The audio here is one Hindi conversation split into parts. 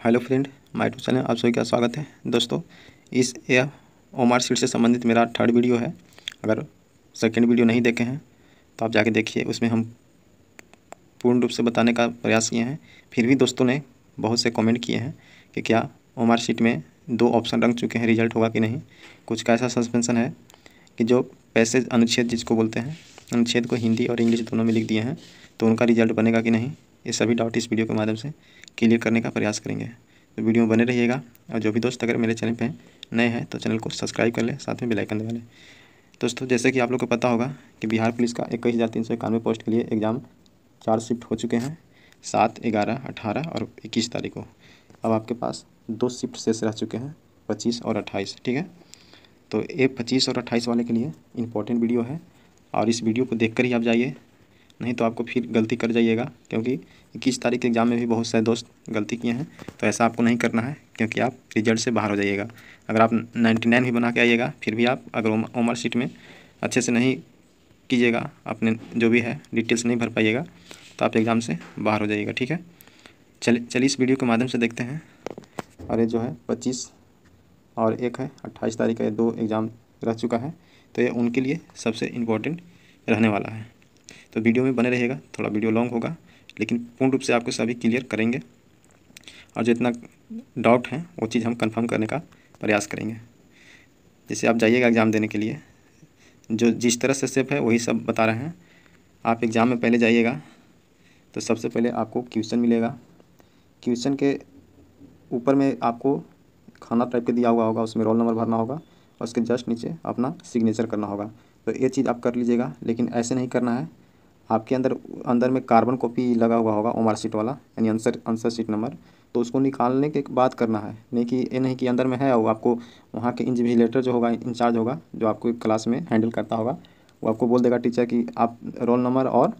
Hello friend, my YouTube channel आप सभी का स्वागत है। दोस्तों, इस ओमार सीट से संबंधित मेरा थर्ड वीडियो है। अगर सेकंड वीडियो नहीं देखे हैं तो आप जाके देखिए, उसमें हम पूर्ण रूप से बताने का प्रयास किए हैं। फिर भी दोस्तों ने बहुत से कमेंट किए हैं कि क्या ओमार सीट में 2 ऑप्शन रंग चुके हैं, रिजल्ट होगा कि नहीं। कुछ का ऐसा सस्पेंशन है कि जो पैसेज अनुच्छेद जिसको बोलते हैं, अनुच्छेद को हिंदी और इंग्लिश दोनों में लिख दिए हैं, तो उनका रिजल्ट बनेगा कि नहीं, ये सभी डाउट इस वीडियो के माध्यम से क्लियर करने का प्रयास करेंगे। तो वीडियो में बने रहिएगा। और जो भी दोस्त अगर मेरे चैनल पे नए हैं तो चैनल को सब्सक्राइब कर लें, साथ में बेल आइकन दबा लें। दोस्तों, जैसे कि आप लोग को पता होगा कि बिहार पुलिस का 21,391 पोस्ट के लिए एग्ज़ाम 4 शिफ्ट हो चुके हैं, 7, 11, 18 और 21 तारीख को। अब आपके पास 2 शिफ्ट शेष रह चुके हैं, 25 और 28। ठीक है, तो ये 25 और 28 वाले के लिए इम्पोर्टेंट वीडियो है, और इस वीडियो को देखकर ही आप जाइए, नहीं तो आपको फिर गलती कर जाइएगा। क्योंकि 21 तारीख के एग्ज़ाम में भी बहुत सारे दोस्त गलती किए हैं, तो ऐसा आपको नहीं करना है, क्योंकि आप रिजल्ट से बाहर हो जाइएगा। अगर आप 99 भी बना के आइएगा, फिर भी आप अगर ओमर शीट में अच्छे से नहीं कीजिएगा, अपने जो भी है डिटेल्स नहीं भर पाइएगा, तो आप एग्ज़ाम से बाहर हो जाइएगा। ठीक है, चलिए इस वीडियो के माध्यम से देखते हैं। और ये जो है 25 और एक है 28 तारीख का, ये 2 एग्ज़ाम रह चुका है, तो ये उनके लिए सबसे इम्पोर्टेंट रहने वाला है। तो वीडियो में बने रहिएगा, थोड़ा वीडियो लॉन्ग होगा, लेकिन पूर्ण रूप से आपको सभी क्लियर करेंगे, और जितना डाउट है वो चीज़ हम कंफर्म करने का प्रयास करेंगे। जैसे आप जाइएगा एग्ज़ाम देने के लिए, जो जिस तरह से स्टेप है वही सब बता रहे हैं। आप एग्ज़ाम में पहले जाइएगा तो सबसे पहले आपको क्वेश्चन मिलेगा। क्वेश्चन के ऊपर में आपको खाना टाइप के दिया हुआ होगा, उसमें रोल नंबर भरना होगा, और उसके जस्ट नीचे अपना सिग्नेचर करना होगा। तो ये चीज़ आप कर लीजिएगा, लेकिन ऐसे नहीं करना है। आपके अंदर में कार्बन कॉपी लगा हुआ होगा ओमार शीट वाला, यानी आंसर शीट नंबर, तो उसको निकालने के बाद करना है। नहीं कि ये नहीं कि अंदर में है, वो आपको वहाँ के इन्विजिलेटर जो होगा, इंचार्ज होगा, जो आपको क्लास में हैंडल करता होगा, वो आपको बोल देगा टीचर कि आप रोल नंबर और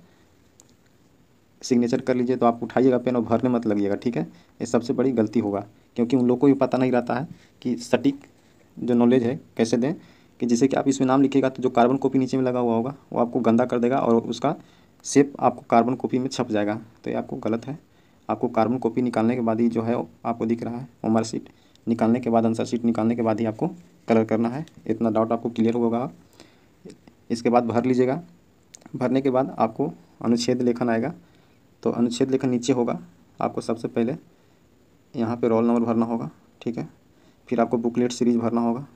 सिग्नेचर कर लीजिए। तो आप उठाइएगा पेन और भरने मत लगिएगा। ठीक है, ये सबसे बड़ी गलती होगा, क्योंकि उन लोग को भी पता नहीं रहता है कि सटीक जो नॉलेज है कैसे दें, कि जैसे कि आप इसमें नाम लिखिएगा तो जो कार्बन कॉपी नीचे में लगा हुआ होगा वो आपको गंदा कर देगा, और उसका शेप आपको कार्बन कॉपी में छप जाएगा। तो ये आपको गलत है। आपको कार्बन कॉपी निकालने के बाद ही जो है आपको दिख रहा है ओमर शीट निकालने के बाद, आंसर शीट निकालने के बाद ही आपको कलर करना है। इतना डाउट आपको क्लियर होगा। इसके बाद भर लीजिएगा। भरने के बाद आपको अनुच्छेद लेखन आएगा, तो अनुच्छेद लेखन नीचे होगा। आपको सबसे पहले यहाँ पे रोल नंबर भरना होगा। ठीक है, फिर आपको बुकलेट सीरीज भरना होगा।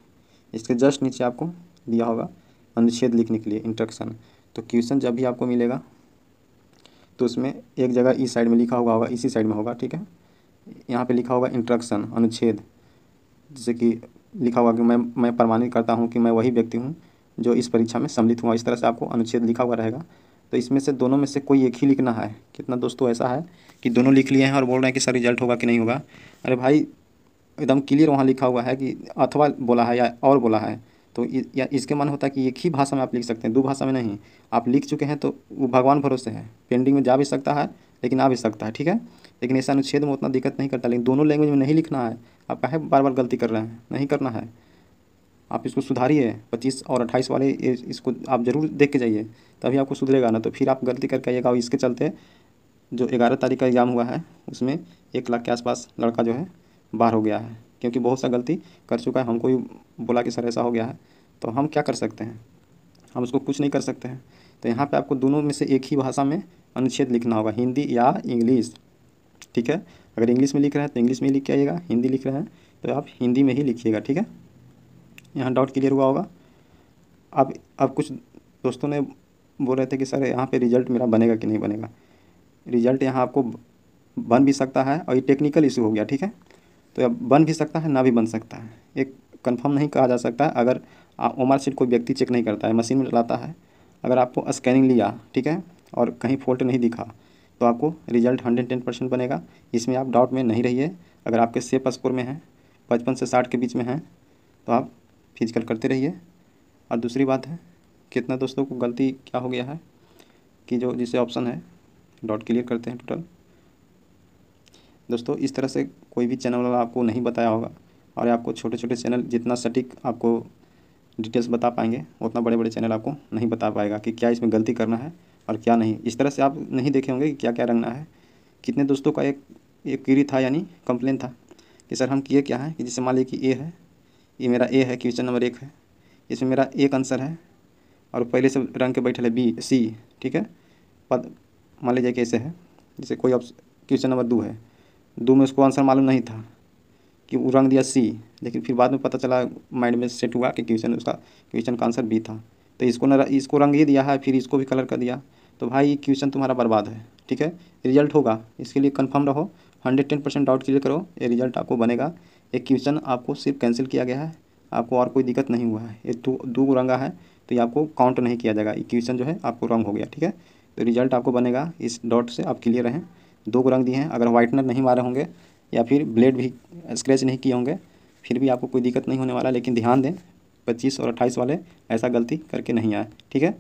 इसके जस्ट नीचे आपको दिया होगा अनुच्छेद लिखने के लिए इंस्ट्रक्शन। तो क्वेश्चन जब भी आपको मिलेगा तो उसमें एक जगह इस साइड में लिखा हुआ होगा, इसी साइड में होगा। ठीक है, यहाँ पे लिखा होगा इंस्ट्रक्शन अनुच्छेद, जैसे कि लिखा होगा कि मैं प्रमाणित करता हूँ कि मैं वही व्यक्ति हूँ जो इस परीक्षा में सम्मिलित हुआ। इस तरह से आपको अनुच्छेद लिखा हुआ रहेगा। तो इसमें से दोनों में से कोई एक ही लिखना है। कितना दोस्तों ऐसा है कि दोनों लिख लिए हैं और बोल रहे हैं कि सर रिजल्ट होगा कि नहीं होगा। अरे भाई, एकदम क्लियर वहाँ लिखा हुआ है कि अथवा बोला है या और बोला है, तो या इसके मन होता है कि एक ही भाषा में आप लिख सकते हैं, 2 भाषा में नहीं। आप लिख चुके हैं तो वो भगवान भरोसे है, पेंडिंग में जा भी सकता है, लेकिन आ भी सकता है। ठीक है, लेकिन ऐसा अनुच्छेद में उतना दिक्कत नहीं करता, लेकिन दोनों लैंग्वेज में नहीं लिखना है। आप काहे बार बार गलती कर रहे हैं, नहीं करना है। आप इसको सुधारिए। 25 और 28 वाले इसको आप ज़रूर देख के जाइए, तभी आपको सुधरेगा ना। तो फिर आप गलती करके आइएगा। और इसके चलते जो 11 तारीख का एग्ज़ाम हुआ है उसमें 1 लाख के आसपास लड़का जो है बाहर हो गया है, क्योंकि बहुत सा गलती कर चुका है। हमको भी बोला कि सर ऐसा हो गया है, तो हम क्या कर सकते हैं, हम उसको कुछ नहीं कर सकते हैं। तो यहाँ पे आपको दोनों में से एक ही भाषा में अनुच्छेद लिखना होगा, हिंदी या इंग्लिश। ठीक है, अगर इंग्लिश में लिख रहे हैं तो इंग्लिश में ही लिख के आइएगा, हिंदी लिख रहे हैं तो आप हिंदी में ही लिखिएगा। ठीक है, यहाँ डाउट क्लियर हुआ होगा। अब कुछ दोस्तों ने बोल रहे थे कि सर यहाँ पे रिजल्ट मेरा बनेगा कि नहीं बनेगा। रिजल्ट यहाँ आपको बन भी सकता है, और ये टेक्निकल इशू हो गया। ठीक है, तो अब बन भी सकता है, ना भी बन सकता है, एक कंफर्म नहीं कहा जा सकता है। अगर ओमार शीट कोई व्यक्ति चेक नहीं करता है, मशीन में डलाता है, अगर आपको स्कैनिंग लिया, ठीक है, और कहीं फॉल्ट नहीं दिखा, तो आपको रिजल्ट 110% बनेगा। इसमें आप डाउट में नहीं रहिए। अगर आपके सेफ स्कोर में है, 55 से 60 के बीच में है, तो आप फिजिकल करते रहिए। और दूसरी बात है, कितना दोस्तों को गलती क्या हो गया है कि जो जिसे ऑप्शन है डाउट क्लियर करते हैं टोटल। दोस्तों, इस तरह से कोई भी चैनल वाला आपको नहीं बताया होगा, और आपको छोटे छोटे चैनल जितना सटीक आपको डिटेल्स बता पाएंगे, उतना बड़े बड़े चैनल आपको नहीं बता पाएगा कि क्या इसमें गलती करना है और क्या नहीं। इस तरह से आप नहीं देखे होंगे कि क्या क्या रंगना है। कितने दोस्तों का एक एक क्वेरी था यानी कंप्लेन था कि सर हम किए क्या है कि जैसे मान लीजिए कि ए है, ये मेरा ए है, क्वेश्चन नंबर 1 है, इसमें मेरा एक आंसर है और पहले से रंग के बैठल है बी सी, ठीक है। पद मान लीजिए कि ऐसे है, जैसे कोई क्वेश्चन नंबर 2 है, 2 में उसको आंसर मालूम नहीं था कि वो रंग दिया सी, लेकिन फिर बाद में पता चला माइंड में सेट हुआ कि क्वेश्चन का आंसर बी था, तो इसको रंग ही दिया है, फिर इसको भी कलर कर दिया, तो भाई ये क्वेश्चन तुम्हारा बर्बाद है, ठीक है। रिजल्ट होगा, इसके लिए कंफर्म रहो, 110% डाउट क्लियर करो, ये रिजल्ट आपको बनेगा। एक क्वेश्चन आपको सिर्फ कैंसिल किया गया है, आपको और कोई दिक्कत नहीं हुआ है। ये दो रंगा है तो ये आपको काउंट नहीं किया जाएगा, ये क्वेश्चन जो है आपको रंग हो गया, ठीक है। तो रिजल्ट आपको बनेगा, इस डॉट से आप क्लियर रहें। 2 रंग दिए हैं, अगर वाइटनर नहीं मारे होंगे या फिर ब्लेड भी स्क्रैच नहीं किए होंगे फिर भी आपको कोई दिक्कत नहीं होने वाला, लेकिन ध्यान दें 25 और 28 वाले ऐसा गलती करके नहीं आए, ठीक है।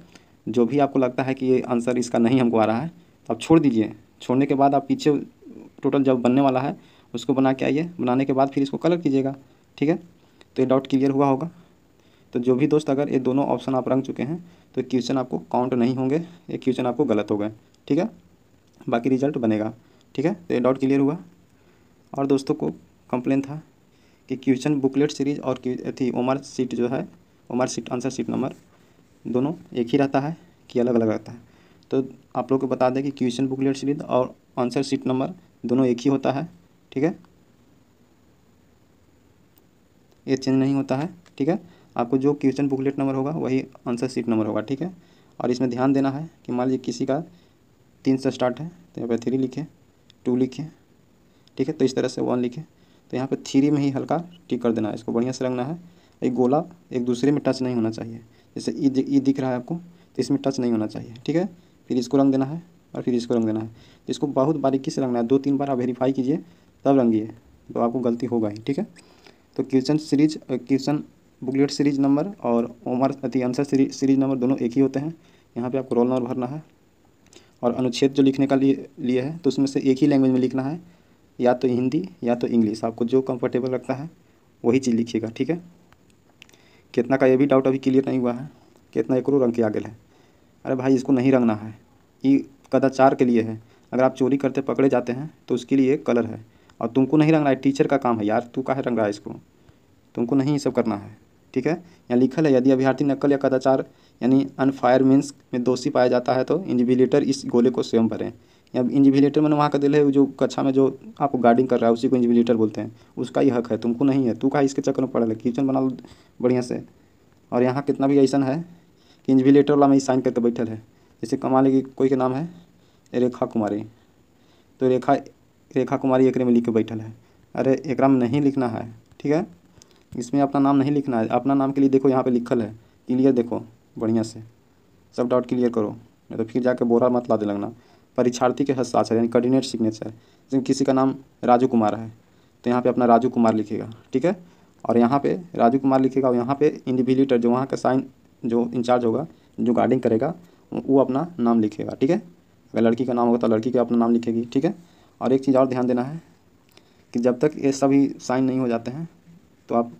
जो भी आपको लगता है कि ये आंसर इसका नहीं हमको आ रहा है तो आप छोड़ दीजिए, छोड़ने के बाद आप पीछे टोटल जब बनने वाला है उसको बना के आइए, बनाने के बाद फिर इसको कलर कीजिएगा, ठीक है। तो ये डाउट क्लियर हुआ होगा। तो जो भी दोस्त अगर ये दोनों ऑप्शन आप रंग चुके हैं तो क्वेश्चन आपको काउंट नहीं होंगे, ये क्वेश्चन आपको गलत हो गए, ठीक है। बाकी रिजल्ट बनेगा, ठीक है। तो ये डाउट क्लियर हुआ। और दोस्तों को कंप्लेन था कि क्वेश्चन बुकलेट सीरीज और थी ओमआर सीट जो है, OMR seat answer sheet number दोनों एक ही रहता है कि अलग अलग रहता है। तो आप लोग को बता दें कि क्वेश्चन बुकलेट सीरीज और आंसर सीट नंबर दोनों एक ही होता है, ठीक है, ये चेंज नहीं होता है, ठीक है। आपको जो क्वेश्चन बुकलेट नंबर होगा वही आंसर सीट नंबर होगा, ठीक है। और इसमें ध्यान देना है कि मान लीजिए किसी का 3 से स्टार्ट है तो यहाँ पर 3 लिखे, 2 लिखे, ठीक है, तो इस तरह से 1 लिखे, तो यहाँ पे 3 में ही हल्का टिक कर देना है, इसको बढ़िया से रंगना है। एक गोला एक दूसरे में टच नहीं होना चाहिए, जैसे ई दिख रहा है आपको तो इसमें टच नहीं होना चाहिए, ठीक है। फिर इसको रंग देना है और फिर इसको रंग देना है, तो इसको बहुत बारीकी से रंगना है, 2-3 बार आप वेरीफाई कीजिए तब रंगिए, तो आपको गलती होगा ही, ठीक है। तो क्वेश्चन बुकलेट सीरीज नंबर और ओमर आंसर सीरीज नंबर दोनों एक ही होते हैं। यहाँ पे आपको रोल नंबर भरना है और अनुच्छेद जो लिखने का लिए है तो उसमें से एक ही लैंग्वेज में लिखना है, या तो हिंदी या तो इंग्लिश, आपको जो कंफर्टेबल लगता है वही चीज़ लिखिएगा, ठीक है। कितना का ये भी डाउट अभी क्लियर नहीं हुआ है, कितना एक रंग के आगे है। अरे भाई इसको नहीं रंगना है, ये कदाचार के लिए है, अगर आप चोरी करते पकड़े जाते हैं तो उसके लिए कलर है, और तुमको नहीं रंगना है, टीचर का काम है यार, तू काहे रंग रहा है इसको, तुमको नहीं ये सब करना है, ठीक है। यहाँ लिखल है यदि अभ्यर्थी नकल या कदाचार यानी अनफायर मीन्स में दोषी पाया जाता है तो इन्विजिलेटर इस गोले को स्वयं भरें। या इन्विजिलेटर मैंने वहाँ का दिल है, जो कक्षा में जो आपको गार्डिंग कर रहा है उसी को इन्विजिलेटर बोलते हैं, उसका ही हक है, तुमको नहीं है, तू का इसके चक्कर में पड़ा है, किचन बना लो बढ़िया से। और यहाँ कितना भी ऐसा है कि इन्विजिलेटर वाला में साइन करके बैठल है, जैसे कमा लेगी कोई के नाम है रेखा कुमारी, तो रेखा कुमारी एकरे में लिख के बैठल है, अरे एकरा में नहीं लिखना है, ठीक है, इसमें अपना नाम नहीं लिखना है। अपना नाम के लिए देखो यहाँ पे लिखल है क्लियर, देखो बढ़िया से सब डाउट क्लियर करो, नहीं तो फिर जाके बोरा मत ला दे लगना। परीक्षार्थी के हस्ताक्षर यानी कोऑर्डिनेट सिग्नेचर, जैसे किसी का नाम राजू कुमार है तो यहाँ पे अपना राजू कुमार लिखेगा, ठीक है। और यहाँ पे राजू कुमार लिखेगा और यहाँ पे इन्विजिलेटर जो वहाँ का साइन जो इंचार्ज होगा जो गार्डिंग करेगा वो अपना नाम लिखेगा, ठीक है। अगर लड़की का नाम होगा तो लड़की का अपना नाम लिखेगी, ठीक है। और एक चीज़ और ध्यान देना है कि जब तक ये सभी साइन नहीं हो जाते हैं तो आप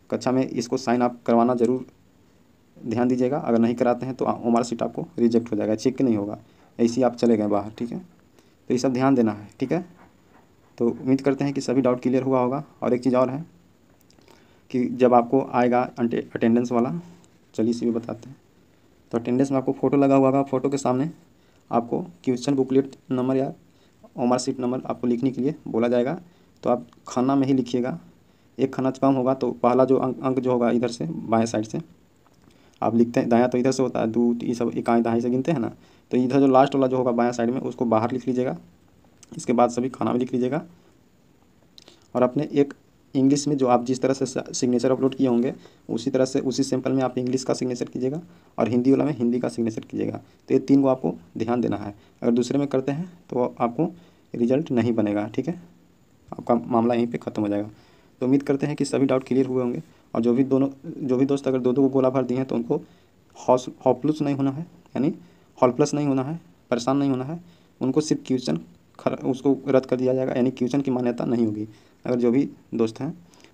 कक्षा में इसको साइन आप करवाना ज़रूर ध्यान दीजिएगा, अगर नहीं कराते हैं तो ओमआर सीट आपको रिजेक्ट हो जाएगा, चेक नहीं होगा, ऐसे ही आप चले गए बाहर, ठीक है। तो ये सब ध्यान देना है, ठीक है। तो उम्मीद करते हैं कि सभी डाउट क्लियर हुआ होगा। और एक चीज़ और है कि जब आपको आएगा अटेंडेंस वाला, चलिए इसी भी बताते हैं। तो अटेंडेंस में आपको फ़ोटो लगा हुआ होगा, फ़ोटो के सामने आपको क्वेश्चन बुकलेट नंबर या ओमआर सीट नंबर आपको लिखने के लिए बोला जाएगा, तो आप खाना में ही लिखिएगा, एक खाना कम होगा तो पहला जो अंक जो होगा इधर से बाएं साइड से आप लिखते हैं, दायां तो इधर से होता है, 2 ये सब इकाई दहाई से गिनते हैं ना, तो इधर जो लास्ट वाला जो होगा बायां साइड में उसको बाहर लिख लीजिएगा, इसके बाद सभी खाना में लिख लीजिएगा। और अपने एक इंग्लिश में जो आप जिस तरह से सिग्नेचर अपलोड किए होंगे उसी तरह से उसी सैंपल में आप इंग्लिश का सिग्नेचर कीजिएगा और हिंदी वाला में हिंदी का सिग्नेचर कीजिएगा। तो ये 3 को आपको ध्यान देना है, अगर दूसरे में करते हैं तो आपको रिजल्ट नहीं बनेगा, ठीक है, आपका मामला यहीं पे ख़त्म हो जाएगा। तो उम्मीद करते हैं कि सभी डाउट क्लियर हुए होंगे। और जो भी दोस्त अगर 2-2 को गोला भर दिए हैं तो उनको हॉपलेस नहीं होना है, यानी हॉपलेस नहीं होना है, परेशान नहीं होना है, उनको सिर्फ क्वेश्चन उसको रद्द कर दिया जाएगा, यानी क्वेश्चन की मान्यता नहीं होगी। अगर जो भी दोस्त हैं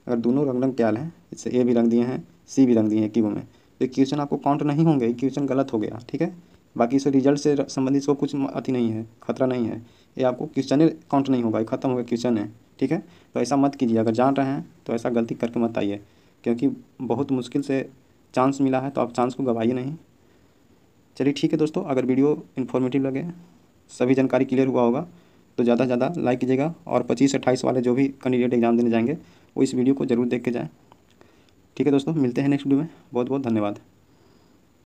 अगर दोनों रंग के आल हैं, जैसे ए भी रंग दिए हैं सी भी रंग दिए हैं कीबोर्ड में, तो क्वेश्चन आपको काउंट नहीं होंगे, क्वेश्चन गलत हो गया, ठीक है, बाकी इसे रिजल्ट से संबंधित इसको कुछ अति नहीं है, खतरा नहीं है। ये आपको क्वेश्चन काउंट नहीं होगा, ये खत्म हो गया क्वेश्चन है, ठीक है। तो ऐसा मत कीजिए, अगर जान रहे हैं तो ऐसा गलती करके मत आइए, क्योंकि बहुत मुश्किल से चांस मिला है, तो आप चांस को गवाइए नहीं। चलिए ठीक है दोस्तों, अगर वीडियो इन्फॉर्मेटिव लगे, सभी जानकारी क्लियर हुआ होगा, तो ज़्यादा से ज़्यादा लाइक कीजिएगा, और 25-28 वाले जो भी कैंडिडेट एग्जाम देने जाएंगे वो इस वीडियो को ज़रूर देख के जाएँ। ठीक है दोस्तों, मिलते हैं नेक्स्ट वीडियो में। बहुत बहुत धन्यवाद।